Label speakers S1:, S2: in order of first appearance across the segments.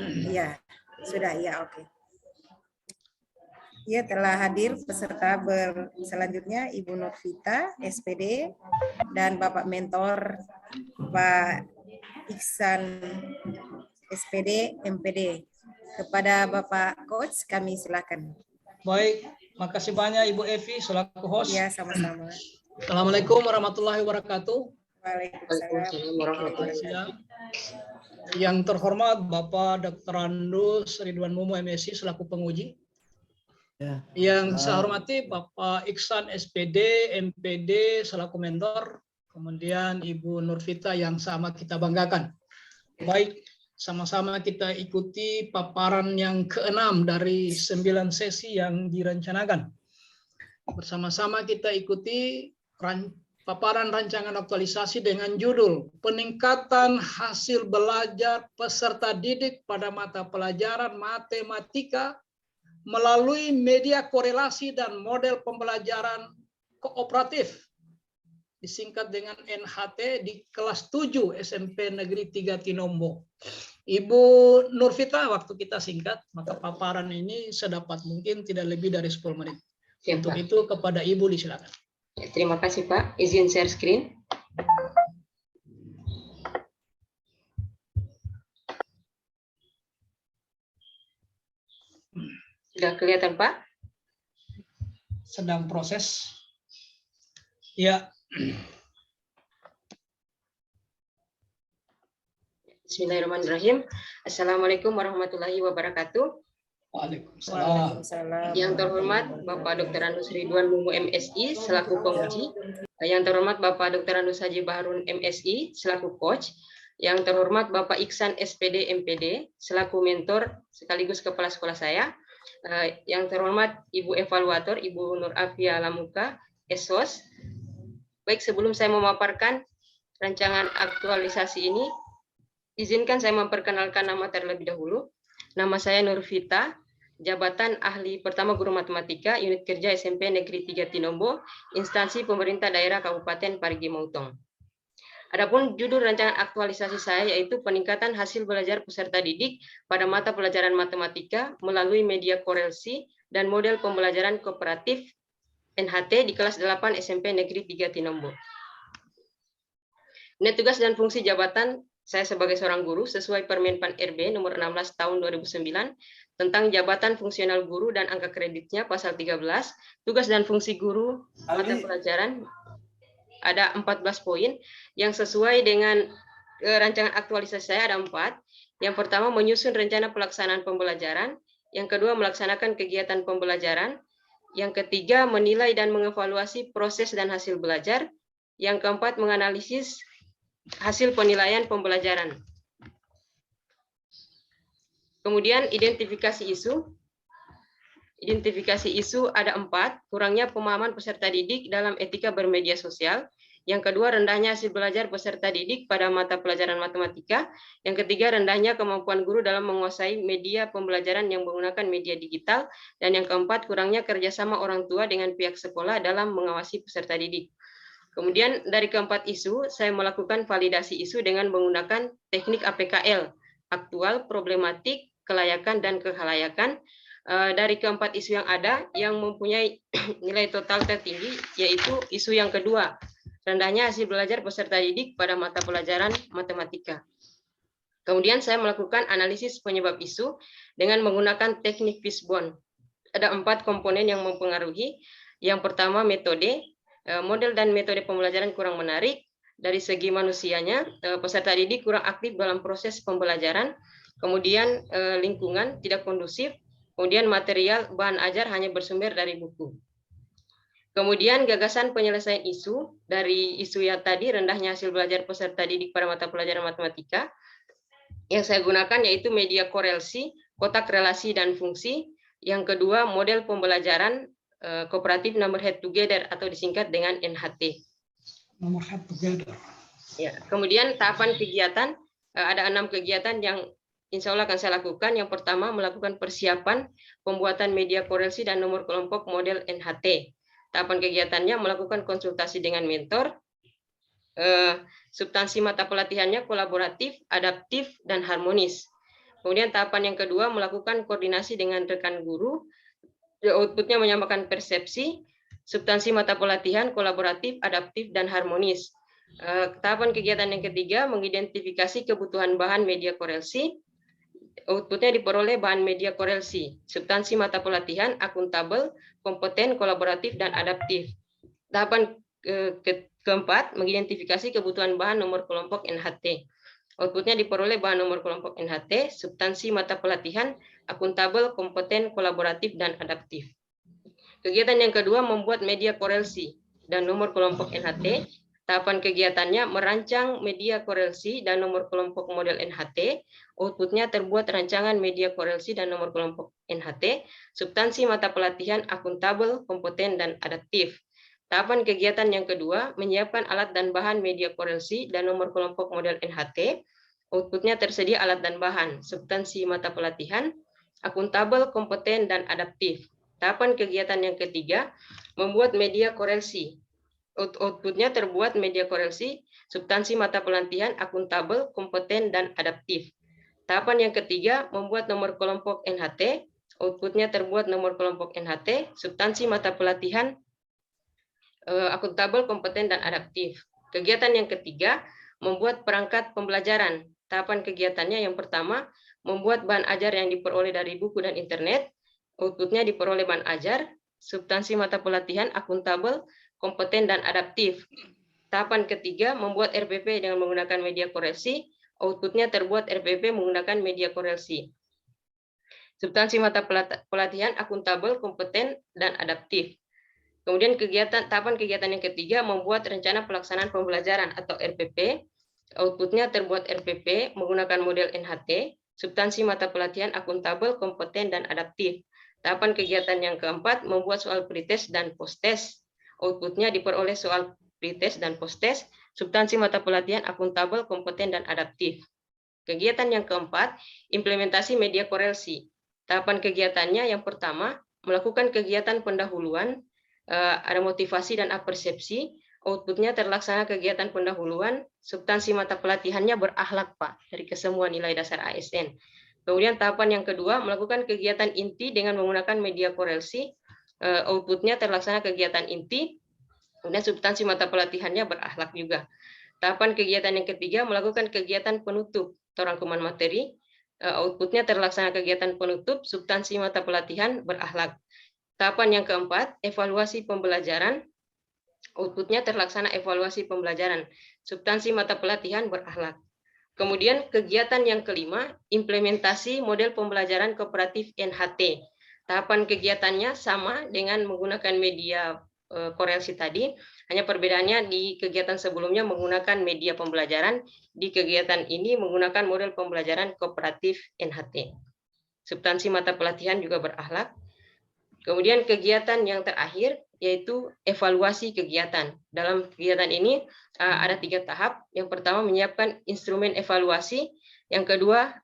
S1: Iya, sudah ya, oke. Ya, telah hadir peserta selanjutnya Ibu Nurvita, SPD, dan Bapak Mentor Pak Iksan, SPD, MPD. Kepada Bapak Coach, kami silakan.
S2: Baik, makasih banyak Ibu Evi selaku host.
S1: Ya, sama-sama.
S2: Assalamualaikum warahmatullahi wabarakatuh.
S1: Waalaikumsalam warahmatullahi wabarakatuh.
S2: Yang terhormat Bapak Dr. Andus Ridwan Mumu MSI selaku penguji. Ya. Yang saya hormati Bapak Iksan SPD, MPD selaku mentor. Kemudian Ibu Nurvita yang sama kita banggakan. Baik, sama-sama kita ikuti paparan yang ke-6 dari 9 sesi yang direncanakan. Bersama-sama kita ikuti paparan rancangan aktualisasi dengan judul Peningkatan Hasil Belajar Peserta Didik pada Mata Pelajaran Matematika melalui Media Korelasi dan Model Pembelajaran Kooperatif, disingkat dengan NHT, di kelas 7 SMP Negeri 3 Tinombo. Ibu Nurvita, waktu kita singkat, maka paparan ini sedapat mungkin tidak lebih dari 10 menit. Siap, untuk Pak. Itu kepada Ibu disilakan.
S3: Terima kasih Pak. Izin share screen. Sudah kelihatan Pak?
S2: Sedang proses. Ya.
S3: Bismillahirrahmanirrahim. Assalamualaikum warahmatullahi wabarakatuh.
S2: Waalaikumsalam.
S3: Yang terhormat Bapak Dr. Andus Ridwan Mumu MSI selaku penguji. Yang terhormat Bapak Dr. Andus Haji Baharun MSI selaku coach. Yang terhormat Bapak Iksan SPD MPD selaku mentor sekaligus kepala sekolah saya. Yang terhormat Ibu Evaluator Ibu Nur Afia Lamuka SOS. Baik, sebelum saya memaparkan rancangan aktualisasi ini, izinkan saya memperkenalkan nama terlebih dahulu. Nama saya Nurvita, jabatan ahli pertama guru matematika, unit kerja SMP Negeri 3 Tinombo, instansi pemerintah daerah Kabupaten Parigi Motong. Adapun judul rancangan aktualisasi saya yaitu peningkatan hasil belajar peserta didik pada mata pelajaran matematika melalui media korelasi dan model pembelajaran kooperatif NHT di kelas 8 SMP Negeri 3 Tinombo. Ini tugas dan fungsi jabatan saya sebagai seorang guru sesuai Permenpan RB nomor 16 tahun 2009 tentang jabatan fungsional guru dan angka kreditnya pasal 13, tugas dan fungsi guru mata pelajaran ada 14 poin yang sesuai dengan rancangan aktualisasi saya ada 4. Yang pertama menyusun rencana pelaksanaan pembelajaran, yang kedua melaksanakan kegiatan pembelajaran, yang ketiga menilai dan mengevaluasi proses dan hasil belajar, yang keempat menganalisis hasil penilaian pembelajaran. Kemudian identifikasi isu. Identifikasi isu ada 4, kurangnya pemahaman peserta didik dalam etika bermedia sosial. Yang kedua, rendahnya hasil belajar peserta didik pada mata pelajaran matematika. Yang ketiga, rendahnya kemampuan guru dalam menguasai media pembelajaran yang menggunakan media digital. Dan yang keempat, kurangnya kerjasama orang tua dengan pihak sekolah dalam mengawasi peserta didik. Kemudian dari keempat isu, saya melakukan validasi isu dengan menggunakan teknik APKL, aktual, problematik, kelayakan, dan kehalayakan. Dari keempat isu yang ada, yang mempunyai nilai total tertinggi, yaitu isu yang kedua, rendahnya hasil belajar peserta didik pada mata pelajaran matematika. Kemudian saya melakukan analisis penyebab isu dengan menggunakan teknik fishbone. Ada 4 komponen yang mempengaruhi. Yang pertama metode, model dan metode pembelajaran kurang menarik. Dari segi manusianya, peserta didik kurang aktif dalam proses pembelajaran. Kemudian lingkungan tidak kondusif. Kemudian material bahan ajar hanya bersumber dari buku. Kemudian gagasan penyelesaian isu, dari isu yang tadi rendahnya hasil belajar peserta didik pada mata pelajaran matematika, yang saya gunakan yaitu media korelasi, kotak relasi dan fungsi. Yang kedua model pembelajaran kooperatif number head together atau disingkat dengan NHT.
S2: Nomor head together.
S3: Ya, kemudian tahapan kegiatan ada 6 kegiatan yang insya Allah akan saya lakukan. Yang pertama melakukan persiapan pembuatan media korelasi dan nomor kelompok model NHT. Tahapan kegiatannya melakukan konsultasi dengan mentor, substansi mata pelatihannya kolaboratif, adaptif, dan harmonis. Kemudian tahapan yang kedua melakukan koordinasi dengan rekan guru. Outputnya menyamakan persepsi, substansi mata pelatihan kolaboratif, adaptif, dan harmonis. Tahapan kegiatan yang ketiga mengidentifikasi kebutuhan bahan media korelsi. Outputnya diperoleh bahan media korelsi, substansi mata pelatihan akuntabel, kompeten, kolaboratif, dan adaptif. Tahapan keempat mengidentifikasi kebutuhan bahan nomor kelompok NHT. Outputnya diperoleh bahan nomor kelompok NHT, substansi mata pelatihan, akuntabel, kompeten, kolaboratif, dan adaptif. Kegiatan yang kedua membuat media korelsi dan nomor kelompok NHT. Tahapan kegiatannya merancang media korelsi dan nomor kelompok model NHT. Outputnya terbuat rancangan media korelsi dan nomor kelompok NHT, substansi mata pelatihan akuntabel, kompeten, dan adaptif. Tahapan kegiatan yang kedua menyiapkan alat dan bahan media korelsi dan nomor kelompok model NHT. Outputnya tersedia alat dan bahan, substansi mata pelatihan, akuntabel, kompeten, dan adaptif. Tahapan kegiatan yang ketiga membuat media korelsi. Outputnya terbuat media korelsi, substansi mata pelatihan akuntabel, kompeten, dan adaptif. Tahapan yang ketiga membuat nomor kelompok NHT. Outputnya terbuat nomor kelompok NHT, substansi mata pelatihan akuntabel, kompeten, dan adaptif. Kegiatan yang ketiga membuat perangkat pembelajaran. Tahapan kegiatannya yang pertama membuat bahan ajar yang diperoleh dari buku dan internet. Outputnya diperoleh bahan ajar, substansi mata pelatihan akuntabel, kompeten, dan adaptif. Tahapan ketiga membuat RPP dengan menggunakan media korelsi. Outputnya terbuat RPP menggunakan media korelsi. Substansi mata pelatihan akuntabel, kompeten, dan adaptif. Kemudian tahapan kegiatan yang ketiga membuat rencana pelaksanaan pembelajaran atau RPP. Outputnya terbuat RPP menggunakan model NHT, substansi mata pelatihan akuntabel, kompeten, dan adaptif. Tahapan kegiatan yang keempat membuat soal pretest dan post-test. Outputnya diperoleh soal pretest dan post-test, substansi mata pelatihan akuntabel, kompeten, dan adaptif. Kegiatan yang keempat, implementasi media korelsi. Tahapan kegiatannya yang pertama, melakukan kegiatan pendahuluan, ada motivasi dan apersepsi. Outputnya terlaksana kegiatan pendahuluan, substansi mata pelatihannya berakhlak, Pak, dari kesemua nilai dasar ASN. Kemudian tahapan yang kedua, melakukan kegiatan inti dengan menggunakan media korelsi. Outputnya terlaksana kegiatan inti, kemudian substansi mata pelatihannya berakhlak juga. Tahapan kegiatan yang ketiga, melakukan kegiatan penutup atau rangkuman materi. Outputnya terlaksana kegiatan penutup, substansi mata pelatihan berakhlak. Tahapan yang keempat, evaluasi pembelajaran. Outputnya terlaksana evaluasi pembelajaran, substansi mata pelatihan berakhlak. Kemudian kegiatan yang kelima, implementasi model pembelajaran kooperatif NHT. Tahapan kegiatannya sama dengan menggunakan media korelsi tadi, hanya perbedaannya di kegiatan sebelumnya menggunakan media pembelajaran, di kegiatan ini menggunakan model pembelajaran kooperatif NHT. Substansi mata pelatihan juga berakhlak. Kemudian kegiatan yang terakhir yaitu evaluasi kegiatan. Dalam kegiatan ini ada 3 tahap. Yang pertama menyiapkan instrumen evaluasi. Yang kedua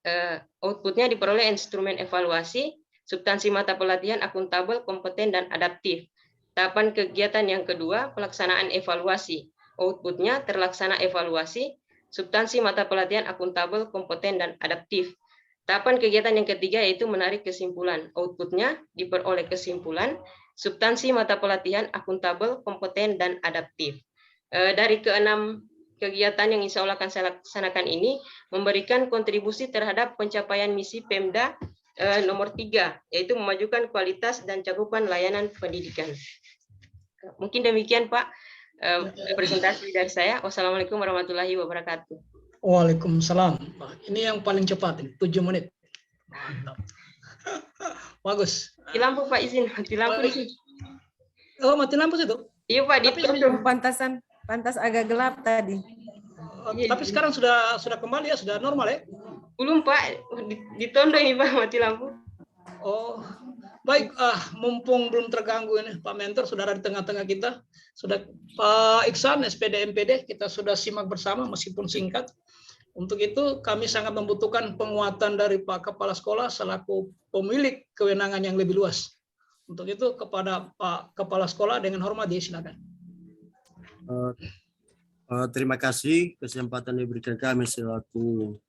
S3: outputnya diperoleh instrumen evaluasi, substansi mata pelatihan akuntabel, kompeten, dan adaptif. Tahapan kegiatan yang kedua pelaksanaan evaluasi. Outputnya terlaksana evaluasi, substansi mata pelatihan akuntabel, kompeten, dan adaptif. Tahapan kegiatan yang ketiga yaitu menarik kesimpulan. Outputnya diperoleh kesimpulan, substansi mata pelatihan akuntabel, kompeten, dan adaptif. Dari keenam kegiatan yang insya Allah akan saya laksanakan ini memberikan kontribusi terhadap pencapaian misi Pemda nomor 3, yaitu memajukan kualitas dan cakupan layanan pendidikan. Mungkin demikian Pak presentasi dari saya. Wassalamualaikum warahmatullahi wabarakatuh.
S2: Waalaikumsalam. Ini yang paling cepat, 7 menit. Mantap. Bagus.
S3: Mati lampu Pak, izin. Mati lampu.
S2: Oh, mati lampu situ?
S3: Iya Pak,
S1: Pantas agak gelap tadi.
S2: Tapi sekarang sudah kembali ya, sudah normal ya?
S3: Belum Pak, ditondo ini Pak, mati lampu.
S2: Oh, baik. Mumpung belum terganggu ini, Pak Mentor sudah ada di tengah-tengah kita. Sudah Pak Iksan, SPD MPD, kita sudah simak bersama meskipun singkat. Untuk itu kami sangat membutuhkan penguatan dari Pak Kepala Sekolah selaku pemilik kewenangan yang lebih luas. Untuk itu kepada Pak Kepala Sekolah dengan hormat silakan.
S4: Terima kasih kesempatan diberikan kami selaku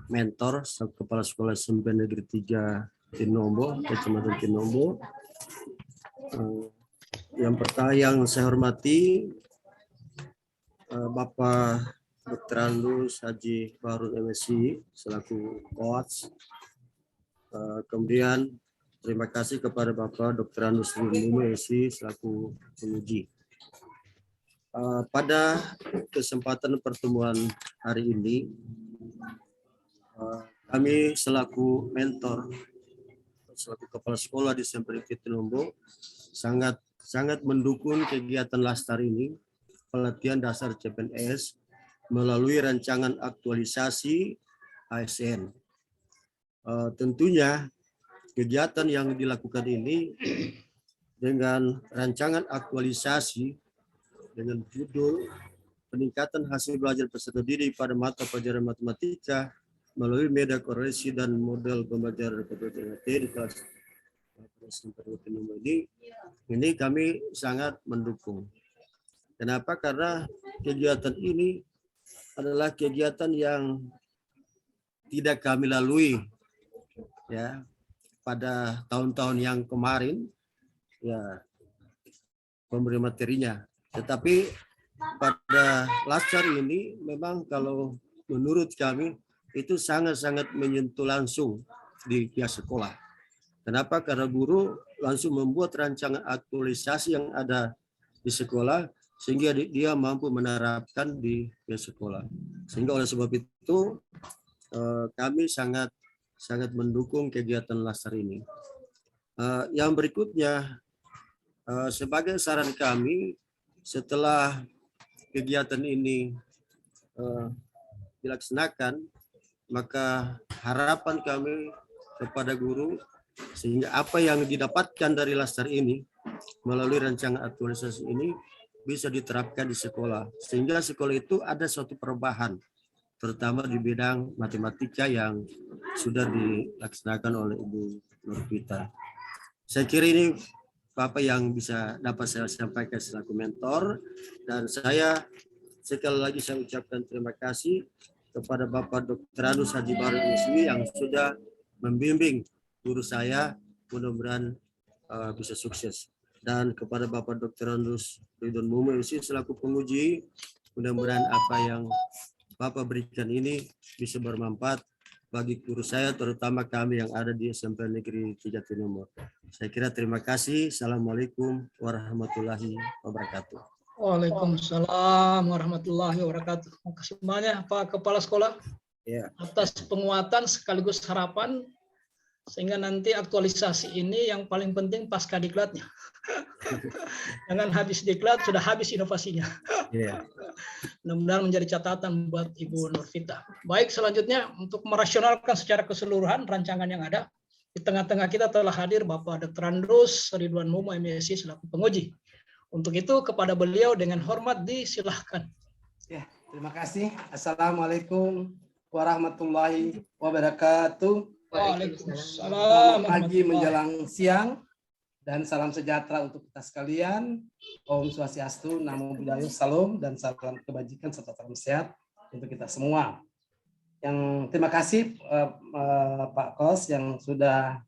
S4: mentor Kepala Sekolah SMP Negeri 3 Tinombo, Kecamatan Tinombo. Yang saya hormati Bapak Dr. Andus Haji Baharun MSI selaku coach. Kemudian terima kasih kepada Bapak Dr. Andus Ridwan MSI selaku penguji. Pada kesempatan pertemuan hari ini, kami selaku mentor, selaku kepala sekolah di SMP Negeri Tinombo sangat mendukung kegiatan Lastar ini, pelatihan dasar CPNS melalui rancangan aktualisasi ASN. Tentunya kegiatan yang dilakukan ini dengan rancangan aktualisasi dengan judul peningkatan hasil belajar peserta didik pada mata pelajaran matematika melalui media korelasi dan model pembelajaran PPT di kelas ini kami sangat mendukung. Kenapa? Karena kegiatan ini adalah kegiatan yang tidak kami lalui ya pada tahun-tahun yang kemarin ya pemberi materinya. Tetapi pada Lastar ini memang kalau menurut kami itu sangat-sangat menyentuh langsung di pihak sekolah. Kenapa? Karena guru langsung membuat rancangan aktualisasi yang ada di sekolah sehingga dia mampu menerapkan di pihak sekolah. Sehingga oleh sebab itu kami sangat mendukung kegiatan Lastar ini. Yang berikutnya, sebagai saran kami setelah kegiatan ini dilaksanakan, maka harapan kami kepada guru sehingga apa yang didapatkan dari Lastar ini melalui rancangan aktualisasi ini bisa diterapkan di sekolah sehingga sekolah itu ada suatu perubahan terutama di bidang matematika yang sudah dilaksanakan oleh Ibu Nurvita. Saya kira ini apa yang bisa dapat saya sampaikan selaku mentor, dan saya sekali lagi saya ucapkan terima kasih kepada Bapak Dr. Andus Haji Baharun MSI yang sudah membimbing guru saya, mudah-mudahan bisa sukses. Dan kepada Bapak Dr. Andus Ridwan Mumu MSI selaku penguji, mudah-mudahan apa yang Bapak berikan ini bisa bermanfaat bagi guru saya, terutama kami yang ada di SMP Negeri 3 Tinombo. Saya kira terima kasih. Assalamualaikum warahmatullahi wabarakatuh.
S2: Waalaikumsalam warahmatullahi wabarakatuh. Terima kasih banyak Pak Kepala Sekolah atas penguatan sekaligus harapan sehingga nanti aktualisasi ini yang paling penting pasca diklatnya. Jangan habis diklat sudah habis inovasinya. Mudah-mudahan menjadi catatan buat Ibu Nurvita. Baik, selanjutnya untuk merasionalkan secara keseluruhan rancangan yang ada, di tengah-tengah kita telah hadir Bapak Dr. Andus Ridwan Mumu MSI selaku penguji. Untuk itu kepada beliau dengan hormat disilahkan.
S5: Ya, terima kasih. Assalamualaikum warahmatullahi wabarakatuh.
S2: Waalaikumsalam.
S5: Pagi menjelang siang dan salam sejahtera untuk kita sekalian. Om Swastiastu, Namo Buddhaya, Salam dan salam kebajikan serta salam sehat untuk kita semua. Yang terima kasih Pak Kos yang sudah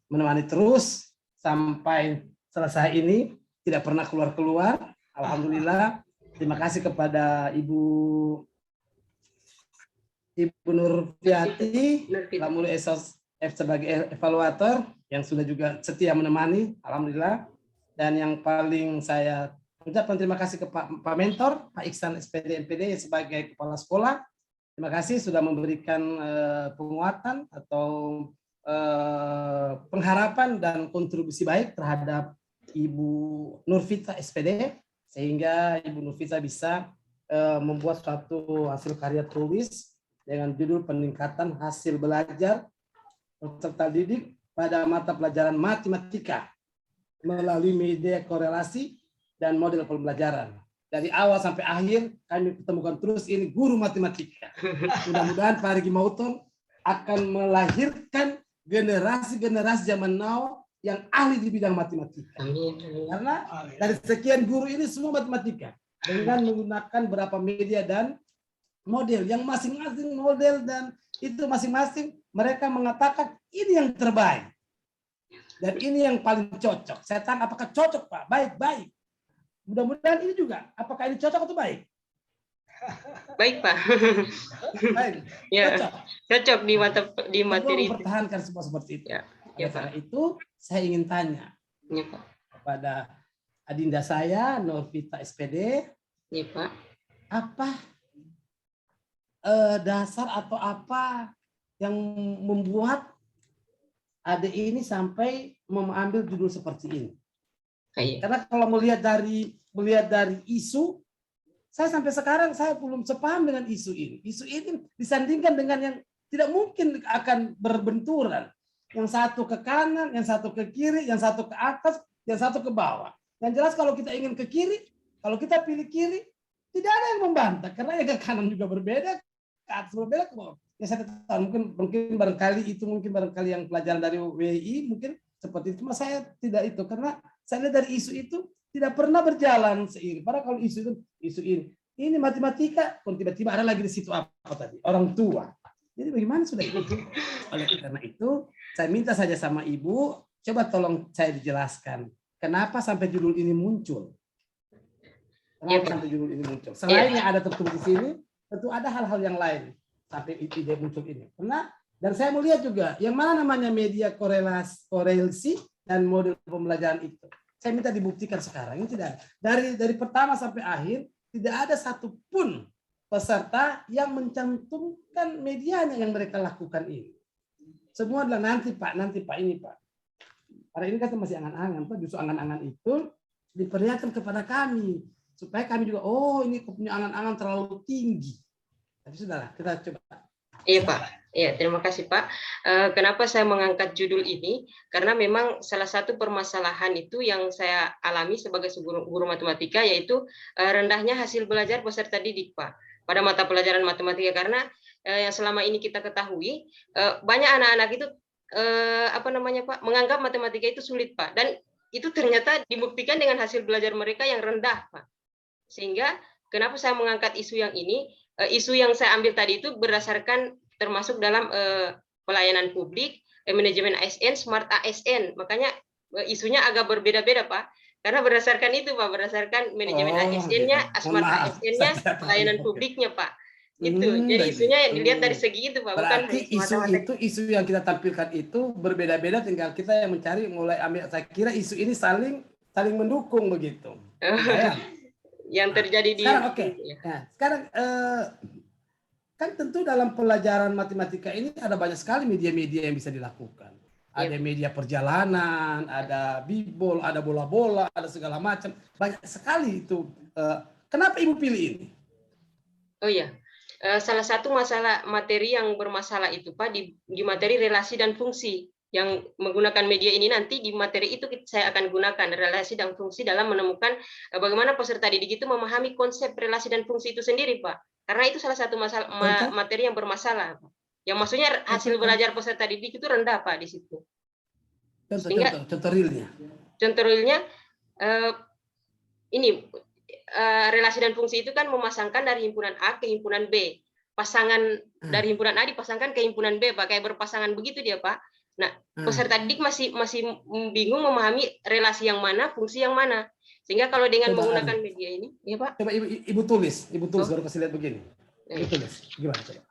S5: menemani terus sampai selesai ini, tidak pernah keluar-keluar. Alhamdulillah. Terima kasih kepada Ibu Nurviati, Lamul Esos sebagai evaluator yang sudah juga setia menemani, alhamdulillah. Dan yang paling saya ucapkan terima kasih ke Pak Mentor, Pak Iksan SPD MPD sebagai kepala sekolah. Terima kasih sudah memberikan penguatan atau pengharapan dan kontribusi baik terhadap Ibu Nurvita SPD sehingga Ibu Nurvita bisa membuat suatu hasil karya tulis dengan judul peningkatan hasil belajar peserta didik pada mata pelajaran matematika melalui media korelasi dan model pembelajaran. Dari awal sampai akhir kami temukan terus ini guru matematika. Mudah-mudahan Pak Rigi Mauton akan melahirkan generasi-generasi zaman now yang ahli di bidang matematika. Karena dari sekian guru ini semua matematika dengan menggunakan beberapa media dan model yang masing-masing model dan itu masing-masing mereka mengatakan ini yang terbaik dan ini yang paling cocok. Saya tanya apakah cocok Pak? Baik. Mudah-mudahan ini juga apakah ini cocok atau baik?
S3: Baik, Pak.
S5: Baik.
S3: Ya,
S5: Cocok.
S3: cocok di
S5: Kita
S3: materi itu.
S5: mempertahankan semua seperti itu.
S3: Ya,
S5: Oleh karena itu saya ingin tanya
S3: ya, Pak.
S5: kepada adinda saya Norvita SPD,
S3: Ya, Pak.
S5: apa dasar atau apa yang membuat adik ini sampai mengambil judul seperti ini?
S3: Iya.
S5: Karena kalau melihat dari isu, saya sampai sekarang saya belum sepaham dengan isu ini. Isu ini disandingkan dengan yang tidak mungkin akan berbenturan. Yang satu ke kanan, yang satu ke kiri, yang satu ke atas, yang satu ke bawah. Yang jelas kalau kita ingin ke kiri, kalau kita pilih kiri, tidak ada yang membantah. Karena yang ke kanan juga berbeda, ke atas berbeda, ke bawah. Ya saya tahu mungkin barangkali yang pelajaran dari WI mungkin seperti itu. Cuma saya tidak itu. Karena saya lihat dari isu itu tidak pernah berjalan seiring. Padahal kalau isu ini matematika, pun tiba-tiba ada lagi di situ apa tadi? Orang tua. Jadi bagaimana sudah itu? Oleh karena itu, saya minta saja sama Ibu, coba tolong saya dijelaskan. Kenapa sampai judul ini muncul? Kenapa sampai judul ini muncul? Selain yang ada tertulis di sini, tentu ada hal-hal yang lain sampai ide muncul ini. Karena dan saya melihat juga yang mana namanya media korelasi dan model pembelajaran itu. Saya minta dibuktikan sekarang. Ini tidak dari pertama sampai akhir tidak ada satupun peserta yang mencantumkan medianya yang mereka lakukan ini. Semua adalah nanti Pak, ini Pak. Karena ini kan masih angan-angan, Pak. Justru angan-angan itu diperlihatkan kepada kami. Supaya kami juga, oh ini punya angan-angan terlalu tinggi. Tapi sudahlah, kita coba.
S3: Iya Pak, iya terima kasih Pak. Kenapa saya mengangkat judul ini? Karena memang salah satu permasalahan itu yang saya alami sebagai guru matematika yaitu rendahnya hasil belajar peserta didik Pak pada mata pelajaran matematika karena yang selama ini kita ketahui banyak anak-anak itu Pak menganggap matematika itu sulit Pak dan itu ternyata dibuktikan dengan hasil belajar mereka yang rendah Pak. Sehingga kenapa saya mengangkat isu yang ini? Isu yang saya ambil tadi itu berdasarkan termasuk dalam pelayanan publik, manajemen ASN, smart ASN. Makanya isunya agak berbeda-beda Pak. Karena berdasarkan itu Pak, berdasarkan manajemen ASN-nya, smart ASN-nya, pelayanan publiknya Pak. Itu. Jadi isunya dilihat dari segi itu Pak.
S5: Berarti isu yang kita tampilkan itu berbeda-beda, tinggal kita yang mencari mulai ambil. Saya kira isu ini saling mendukung begitu.
S3: Yang terjadi di
S5: sekarang Nah, sekarang kan tentu dalam pelajaran matematika ini ada banyak sekali media-media yang bisa dilakukan. Ada media perjalanan, ada bibol, ada bola-bola, ada segala macam. Banyak sekali itu. Kenapa Ibu pilih ini? Oh
S3: iya, salah satu masalah materi yang bermasalah itu Pak di materi relasi dan fungsi. Yang menggunakan media ini nanti di materi itu saya akan gunakan relasi dan fungsi dalam menemukan bagaimana peserta didik itu memahami konsep relasi dan fungsi itu sendiri Pak. Karena itu salah satu masalah materi yang bermasalah. Yang maksudnya hasil belajar peserta didik itu rendah Pak di situ.
S5: Contoh realnya.
S3: Contoh realnya ini relasi dan fungsi itu kan memasangkan dari himpunan A ke himpunan B. Pasangan dari himpunan A dipasangkan ke himpunan B Pak, kayak berpasangan begitu dia Pak. Nah, peserta didik masih bingung memahami relasi yang mana, fungsi yang mana. Sehingga kalau dengan menggunakan media ini, ya Pak.
S5: Coba Ibu tulis baru kasih lihat begini. Ibu tulis, gimana coba?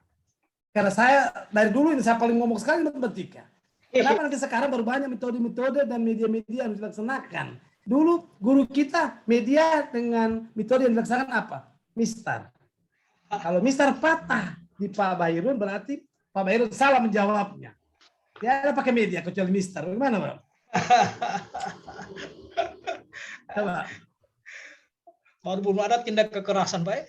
S5: Karena saya dari dulu ini saya paling ngomong sekali matematika. Kenapa nanti sekarang baru banyak metode-metode dan media-media yang dilaksanakan? Dulu guru kita media dengan metode yang dilaksanakan apa? Mistar. Kalau mistar patah di Pak Bayrun berarti Pak Bayrun salah menjawabnya. Ya ada pakai media kecuali mistar. Gimana Bang? Coba.
S2: Baru belum ada tindak kekerasan Pak.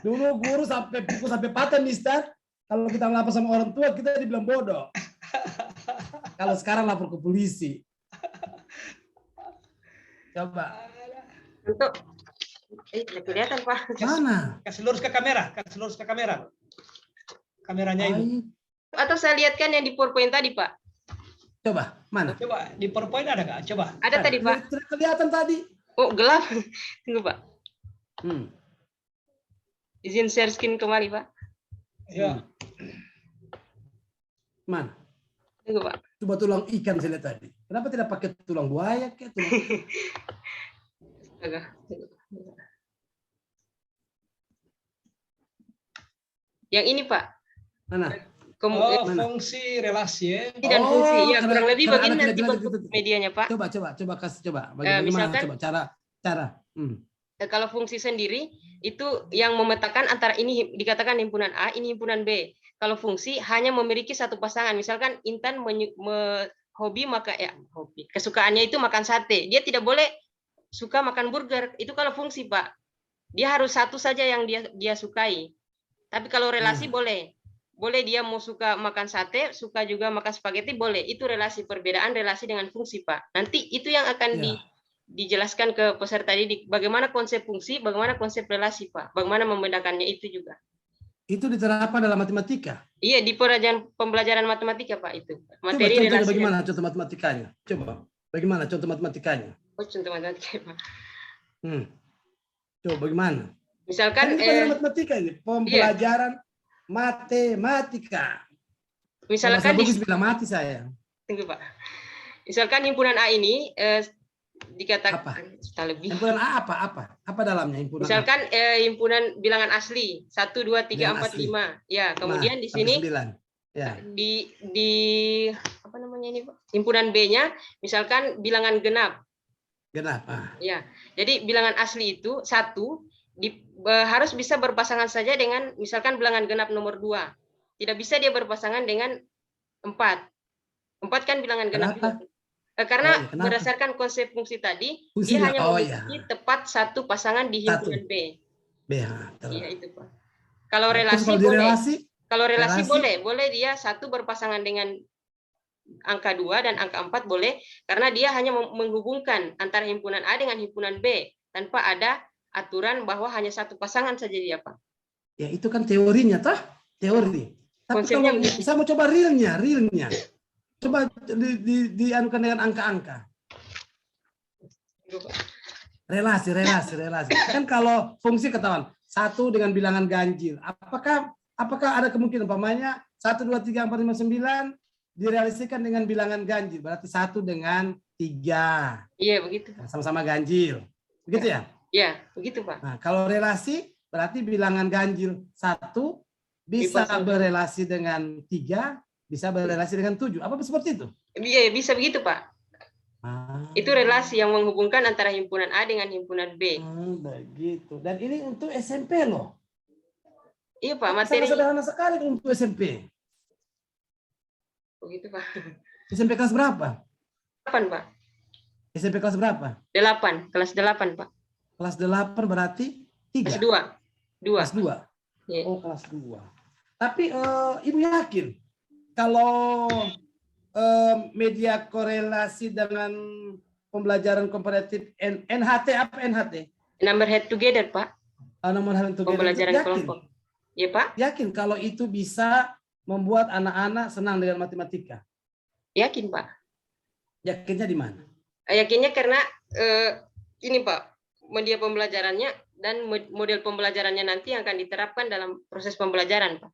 S5: Dulu guru sampai pukul sampai patah mistar. Kalau kita melapor sama orang tua kita dibilang bodoh. Kalau sekarang lapor ke polisi. Coba.
S3: Untuk kelihatan Pak.
S5: Mana?
S2: Kasih lurus ke kamera, Kameranya Ibu.
S3: Atau saya lihatkan yang di PowerPoint tadi Pak.
S5: Coba, mana?
S2: Coba di PowerPoint ada nggak? Coba.
S3: Ada tadi Pak.
S5: Kelihatan tadi.
S3: Oh gelap. Tunggu Pak. Izin share screen kembali, Pak.
S2: Ya.
S5: Mana?
S3: Tunggu, Pak.
S5: Coba tulang ikan saya lihat tadi. Kenapa tidak pakai tulang buaya? Kayak tulang ikan?
S3: Agak. Yang ini, Pak.
S5: Mana?
S2: Oh,
S5: mana?
S2: fungsi relasi ya.
S3: Dan fungsi. Ya,
S5: karena-
S3: kurang lebih
S5: karena
S3: begini
S5: ada
S3: nanti
S5: tidak jelas
S3: bentuk
S5: gitu.
S3: medianya, Pak.
S5: Coba kasih coba. Bagaimana
S3: misalkan-
S5: coba cara.
S3: Kalau fungsi sendiri itu yang memetakan antara ini dikatakan himpunan A, ini himpunan B. Kalau fungsi hanya memiliki satu pasangan. Misalkan Intan hobi kesukaannya itu makan sate. Dia tidak boleh suka makan burger. Itu kalau fungsi, Pak. Dia harus satu saja yang dia sukai. Tapi kalau relasi boleh. Boleh dia mau suka makan sate, suka juga makan spaghetti, boleh. Itu relasi, perbedaan relasi dengan fungsi, Pak. Nanti itu yang akan dijelaskan ke peserta didik. Bagaimana konsep fungsi, bagaimana konsep relasi, Pak. Bagaimana membedakannya itu juga.
S5: Itu diterapkan dalam matematika.
S3: Iya, di pembelajaran matematika, Pak, itu.
S5: Coba
S3: Materi
S5: contohnya
S3: relasi.
S5: bagaimana contoh matematikanya? Coba. Bagaimana contoh matematikanya?
S3: Oh, contoh matematika, Pak.
S5: Coba bagaimana?
S3: Misalkan
S5: Kan ini matematika ini, pembelajaran matematika.
S3: misalkan
S5: bagus bilang mati saya.
S3: Tunggu, Pak. Misalkan himpunan A ini dikatakan lebih.
S5: Himpunan A apa? Apa dalamnya himpunan
S3: Misalkan himpunan bilangan asli 1 2 3 4 5. Ya, kemudian di sini
S5: ya.
S3: di apa namanya ini, Pak? Himpunan B-nya misalkan bilangan genap.
S5: Genap.
S3: Ya. Jadi bilangan asli itu 1 harus bisa berpasangan saja dengan misalkan bilangan genap nomor 2. Tidak bisa dia berpasangan dengan 4. 4 kan bilangan genap juga. Karena berdasarkan konsep fungsi tadi, dia hanya memiliki tepat satu pasangan di himpunan B. Iya, itu, Pak. Kalau relasi boleh. Kalau relasi boleh dia satu berpasangan dengan angka 2 dan angka 4 boleh, karena dia hanya menghubungkan antara himpunan A dengan himpunan B tanpa ada aturan bahwa hanya satu pasangan saja dia, Pak.
S5: Ya, itu kan teorinya, toh? Teori. Tapi
S3: konsepnya
S5: kalau saya mau coba realnya. Coba dianukan dengan angka-angka. Relasi. Kan kalau fungsi ketahuan 1 dengan bilangan ganjil. Apakah ada kemungkinan umpamanya 1 2 3 4 5 9 direalisasikan dengan bilangan ganjil? Berarti 1 dengan 3.
S3: Iya, begitu.
S5: Sama-sama ganjil. Begitu ya?
S3: Iya, begitu, Pak.
S5: Nah, kalau relasi berarti bilangan ganjil 1 bisa berelasi dengan 3, bisa berelasi dengan 7. Apa seperti itu?
S3: Iya, bisa begitu, Pak. Itu relasi yang menghubungkan antara himpunan A dengan himpunan B.
S5: Begitu. Dan ini untuk SMP loh.
S3: Iya, Pak. Materi
S5: sederhana sekali untuk SMP.
S3: Begitu, Pak.
S5: SMP kelas berapa?
S3: 8, Pak.
S5: SMP kelas berapa?
S3: 8. Kelas 8, Pak.
S5: Kelas 8 berarti 3.
S3: Kelas 2.
S5: Kelas 2.
S3: Yeah.
S5: Oh, kelas 2. Tapi Ibu yakin kalau media korelasi dengan pembelajaran komparatif NHT apa NHT?
S3: Number head together, Pak.
S5: Number head together.
S3: Pembelajaran kelompok. Iya, Pak.
S5: Yakin kalau itu bisa membuat anak-anak senang dengan matematika?
S3: Yakin, Pak.
S5: Yakinnya di mana?
S3: Yakinnya karena ini, Pak, media pembelajarannya dan model pembelajarannya nanti yang akan diterapkan dalam proses pembelajaran, Pak.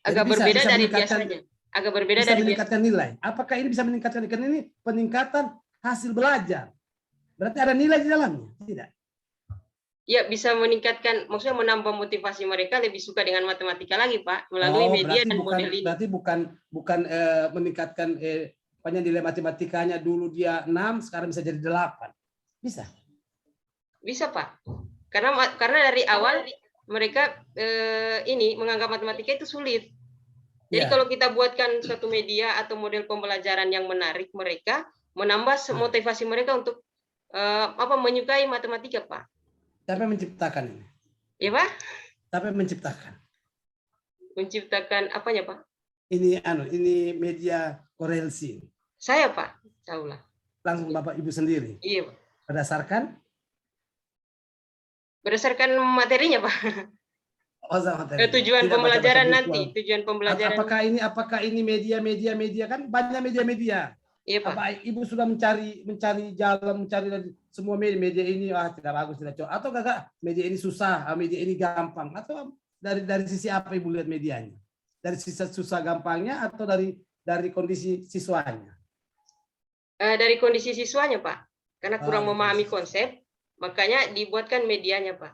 S3: Agak berbeda dari biasanya. Agak berbeda dari
S5: meningkatkan nilai. Apakah ini bisa meningkatkan? Karena ini peningkatan hasil belajar. Berarti ada nilai di dalamnya, tidak?
S3: Ya, bisa meningkatkan, maksudnya menambah motivasi mereka lebih suka dengan matematika lagi, Pak, melalui media dan model ini.
S5: Berarti bukan meningkatkan nilai matematikanya dulu dia 6, sekarang bisa jadi 8. Bisa?
S3: Bisa, Pak. Karena dari awal mereka ini menganggap matematika itu sulit. Jadi kalau kita buatkan suatu media atau model pembelajaran yang menarik mereka, menambah motivasi mereka untuk menyukai matematika, Pak.
S5: Siapa yang menciptakan ini?
S3: Ya, Pak?
S5: Siapa yang menciptakan?
S3: Menciptakan apanya, Pak?
S5: Ini media korelasi.
S3: Saya, Pak. Saulah.
S5: Langsung Bapak Ibu sendiri?
S3: Iya, Pak. Berdasarkan materinya, Pak. Tujuan pembelajaran nanti, tujuan pembelajaran.
S5: Apakah ini media kan banyak media.
S3: Iya, Pak.
S5: Apa Ibu sudah mencari jalan, mencari dari semua media ini tidak bagus, tidak cocok, atau kakak media ini susah, media ini gampang, atau dari sisi apa Ibu lihat medianya? Dari sisi susah gampangnya atau dari kondisi siswanya?
S3: Dari kondisi siswanya, Pak. Karena kurang
S5: dari
S3: memahami
S5: kondisi.
S3: konsep, makanya dibuatkan medianya, Pak.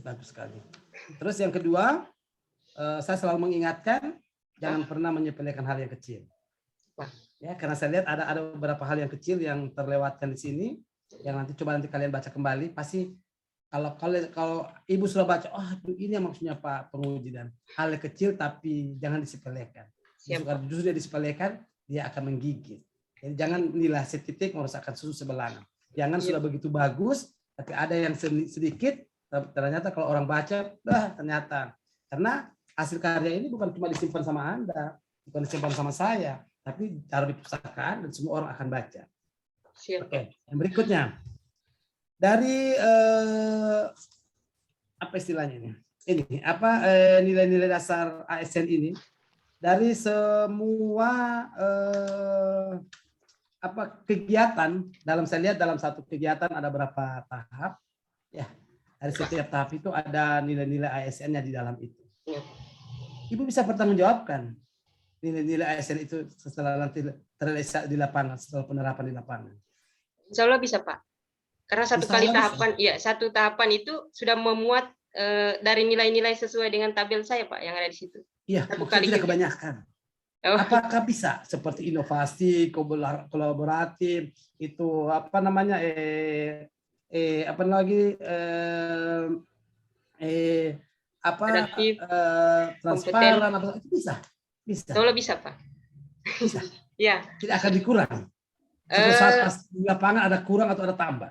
S5: Bagus sekali. Terus yang kedua, saya selalu mengingatkan jangan pernah menyepelekan hal yang kecil.
S3: Wah.
S5: Ya, karena saya lihat ada beberapa hal yang kecil yang terlewatkan di sini, yang nanti kalian baca kembali, pasti kalau Ibu sudah baca, ini yang maksudnya Pak Penguji, dan hal yang kecil tapi jangan disepelekan. Justru dia disepelekan, dia akan menggigit. Jadi jangan nilai setitik merusakkan susu sebelanga. Jangan sudah begitu bagus, tapi ada yang sedikit, ternyata kalau orang baca, ternyata. Karena hasil karya ini bukan cuma disimpan sama Anda, bukan disimpan sama saya, tapi taruh di perpustakaan dan semua orang akan baca. Oke, yang berikutnya. Dari apa istilahnya ini? Ini apa nilai-nilai dasar ASN ini dari semua apa kegiatan, saya lihat dalam satu kegiatan ada berapa tahap ya, dari setiap tahap itu ada nilai-nilai ASN-nya di dalam itu. Ibu bisa bertanggungjawabkan nilai-nilai ASN itu setelah nanti terrealisasi di lapangan, setelah penerapan di lapangan.
S3: Insya Allah bisa, Pak. Karena satu tahapan itu sudah memuat dari nilai-nilai sesuai dengan tabel saya, Pak, yang ada di situ.
S5: Iya, tidak kebanyakan. Apakah bisa seperti inovasi, kolaboratif, itu apa namanya apa lagi transparan, apa itu bisa? Bisa.
S3: Kalau bisa, Pak.
S5: Bisa.
S3: Ya.
S5: Tidak akan dikurang. Suatu saat pas di lapangan ada kurang atau ada tambah.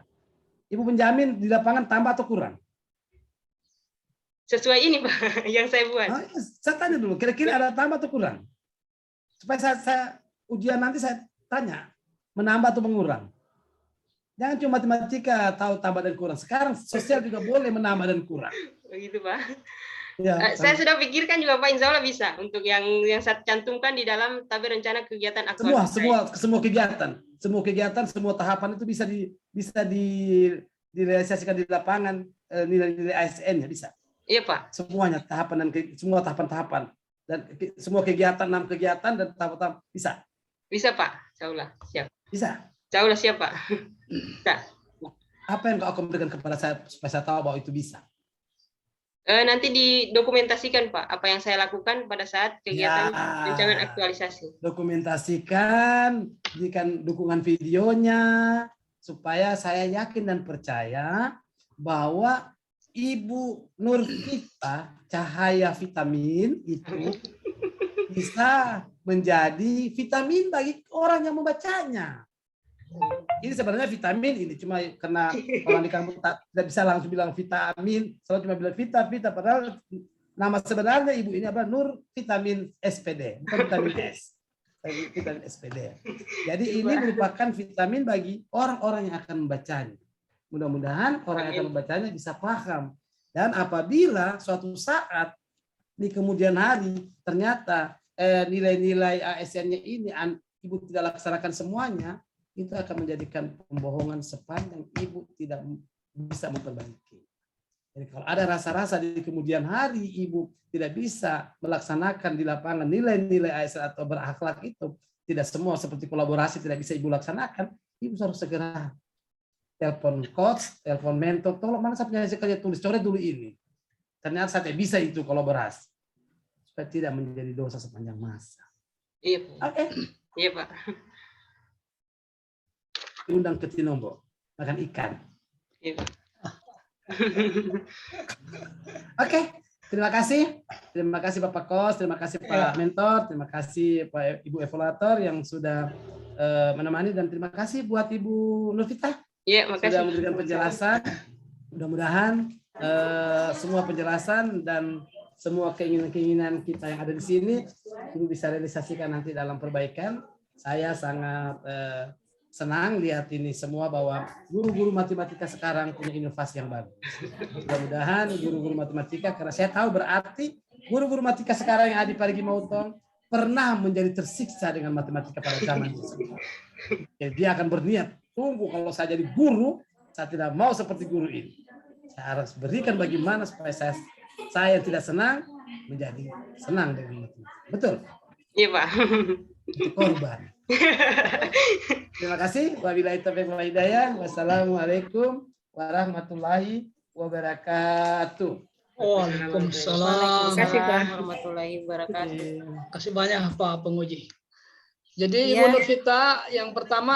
S5: Ibu menjamin di lapangan tambah atau kurang?
S3: Sesuai ini, Pak, yang saya buat.
S5: Saya tanya dulu, kira-kira ada tambah atau kurang? Supaya saya ujian nanti saya tanya, menambah atau mengurang. Jangan cuma matematika tahu tambah dan kurang. Sekarang sosial juga boleh menambah dan kurang.
S3: Begitu, Pak.
S5: Ya,
S3: saya sudah pikirkan juga, Pak, insya Allah bisa untuk yang saya cantumkan di dalam tabel rencana kegiatan aktual.
S5: Semua kegiatan, semua tahapan itu bisa direalisasikan di lapangan, nilai-nilai ASN-nya bisa.
S3: Iya, Pak.
S5: Semuanya semua tahapan-tahapan dan semua kegiatan, 6 kegiatan dan tahap-tahap bisa.
S3: Bisa, Pak. Insya Allah siap.
S5: Bisa.
S3: Insya Allah siap, Pak. Bisa.
S5: Apa yang kau berikan kepada saya supaya saya tahu bahwa itu bisa?
S3: Nanti didokumentasikan, Pak, apa yang saya lakukan pada saat kegiatan rancangan aktualisasi.
S5: Dokumentasikan, berikan dukungan videonya, supaya saya yakin dan percaya bahwa Ibu Nurvita Cahaya Vitamin itu bisa menjadi vitamin bagi orang yang membacanya. Ini sebenarnya vitamin ini cuma karena orang di kampung tidak bisa langsung bilang vitamin, selalu cuma bilang vita, padahal nama sebenarnya ibu ini apa? Nur Vitamin SPD, bukan vitamin S. Vitamin SPD. Jadi ini merupakan vitamin bagi orang-orang yang akan membacanya. Mudah-mudahan orang yang akan membacanya bisa paham. Dan apabila suatu saat di kemudian hari ternyata nilai-nilai ASN-nya ini ibu tidak laksanakan semuanya, itu akan menjadikan pembohongan sepanjang ibu tidak bisa memperbaiki. Jadi kalau ada rasa-rasa di kemudian hari ibu tidak bisa melaksanakan di lapangan nilai-nilai ASN atau berakhlak itu, tidak semua seperti kolaborasi tidak bisa ibu laksanakan, ibu harus segera telepon coach, telepon mentor, tolong mana saya punya kerja tulis, coret dulu ini. Ternyata saya tidak bisa itu kolaborasi. Supaya tidak menjadi dosa sepanjang masa.
S3: Iya, Pak.
S5: Oke.
S3: Iya, Pak.
S5: Undang ke Tinombo, makan ikan.
S3: Iya, Pak.
S5: Oke, terima kasih. Terima kasih Bapak Kos, terima kasih Pak Mentor, terima kasih Pak Ibu Evaluator yang sudah menemani, dan terima kasih buat Ibu Nurvita.
S3: Iya, makasih.
S5: Sudah memberikan penjelasan. Mudah-mudahan semua penjelasan dan semua keinginan-keinginan kita yang ada di sini Ibu bisa realisasikan nanti dalam perbaikan. Saya sangat senang lihat ini semua bahwa guru-guru matematika sekarang punya inovasi yang bagus. Mudah-mudahan guru-guru matematika, karena saya tahu berarti guru-guru matematika sekarang yang ada di Parigi Motong pernah menjadi tersiksa dengan matematika pada zaman itu. Jadi dia akan berniat, tunggu kalau saya jadi guru, saya tidak mau seperti guru ini. Saya harus berikan bagaimana supaya saya tidak senang menjadi senang dengan matematika. Betul?
S3: Iya, Pak.
S5: Itu korban. Terima kasih. Wabillahi taufiq wal hidayah. Wassalamualaikum warahmatullahi wabarakatuh.
S2: Waalaikumsalam.
S3: Terima kasih, Pak.
S1: Warahmatullahi wabarakatuh.
S2: Terima kasih banyak Pak Penguji. Jadi
S1: Iya.
S2: Ibu Nurvita, yang pertama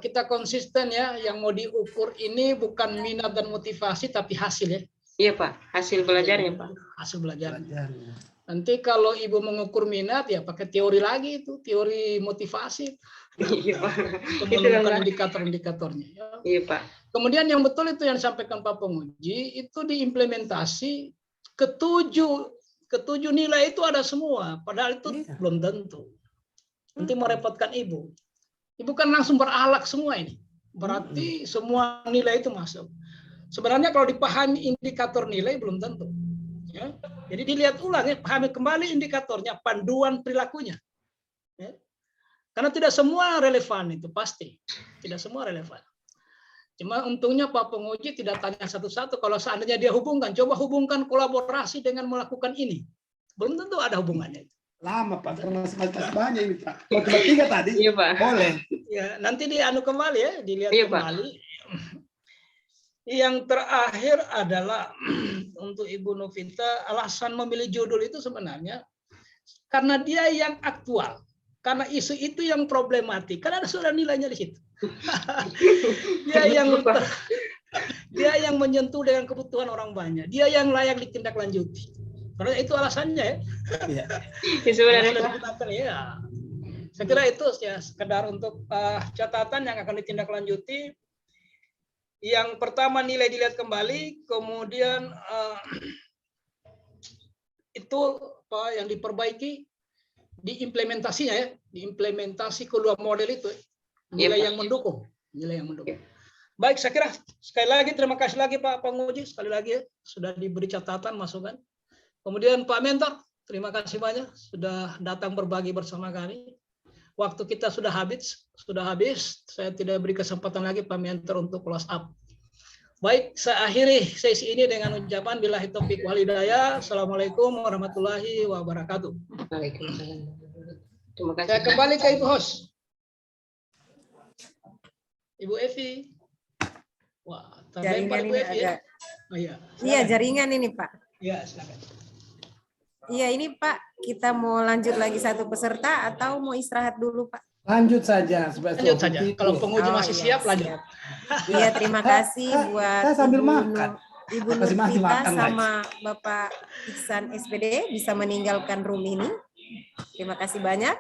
S2: kita konsisten ya, yang mau diukur ini bukan minat dan motivasi tapi hasil ya,
S3: Iya, Pak. Hasil belajarnya, Pak.
S2: hasil belajar.
S5: Belajarnya.
S2: Nanti kalau Ibu mengukur minat ya pakai teori lagi itu, teori motivasi
S3: Iya, Pak.
S2: untuk
S3: Itu
S2: menemukan
S3: kan, Pak.
S2: indikator-indikatornya. Ya.
S3: Iya, Pak.
S2: Kemudian yang betul itu yang disampaikan Pak Penguji itu diimplementasi ketujuh nilai itu ada semua, padahal itu
S5: Iya.
S2: belum tentu. Nanti merepotkan Ibu. Ibu kan langsung beralak semua ini. Berarti semua nilai itu masuk. Sebenarnya kalau dipahami indikator nilai belum tentu. Ya. Jadi dilihat ulang ya, pahami kembali indikatornya, panduan perilakunya. Ya. Karena tidak semua relevan itu pasti. Tidak semua relevan. Cuma untungnya Pak Penguji tidak tanya satu-satu. Kalau seandainya dia hubungkan, coba hubungkan kolaborasi dengan melakukan ini. Belum tentu ada hubungannya.
S5: Lama Pak, karena masih banyak ini Pak. Kalau cuma 3 tadi,
S3: Iya, Pak.
S5: boleh.
S2: Ya, nanti kembali ya, dilihat
S3: Iya, Pak.
S2: kembali. Yang terakhir adalah untuk Ibu Nurvita, alasan memilih judul itu sebenarnya karena dia yang aktual. Karena isu itu yang problematik. Karena ada sudah nilainya di situ. Dia yang menyentuh dengan kebutuhan orang banyak. Dia yang layak ditindaklanjuti. Karena itu alasannya ya.
S5: Iya.
S3: Iya, sebenarnya,
S2: Sudah
S3: Pak.
S2: digunakan, ya. Saya kira itu ya sekedar untuk catatan yang akan ditindaklanjuti. Yang pertama nilai dilihat kembali, kemudian itu yang diperbaiki diimplementasinya ya, diimplementasi kedua model itu nilai yang mendukung, nilai yang mendukung. Baik, saya kira sekali lagi terima kasih lagi Pak Penguji sekali lagi ya, sudah diberi catatan masukan. Kemudian Pak Mentor, terima kasih banyak sudah datang berbagi bersama kami. Waktu kita sudah habis. Saya tidak beri kesempatan lagi Pak Mentor untuk close up. Baik, saya akhiri sesi ini dengan ucapan billahi taufiq wal hidayah. Assalamualaikum warahmatullahi wabarakatuh.
S3: Waalaikumsalam. Terima kasih.
S2: Saya kembali ke Ibu host. Ibu Evi. Wah, terlempar
S1: Jaringan
S2: Ibu
S1: ini
S2: Evi ya.
S1: agak.
S2: Oh, iya.
S1: Iya, jaringan ini Pak.
S2: Iya, silakan.
S1: Iya, ini Pak, kita mau lanjut lagi satu peserta atau mau istirahat dulu Pak?
S5: Lanjut saja. Supaya
S2: Lanjut saja.
S5: itu.
S2: Kalau penguji
S1: Oh,
S2: masih
S1: iya,
S2: siap, lanjut.
S1: siap. Iya, terima kasih buat
S5: Saya sambil
S1: Ibu
S5: makan.
S1: Ibu
S5: Kasih masih
S1: Nurvita
S5: makan
S1: sama Bapak Iksan SPD bisa meninggalkan room ini. Terima kasih banyak.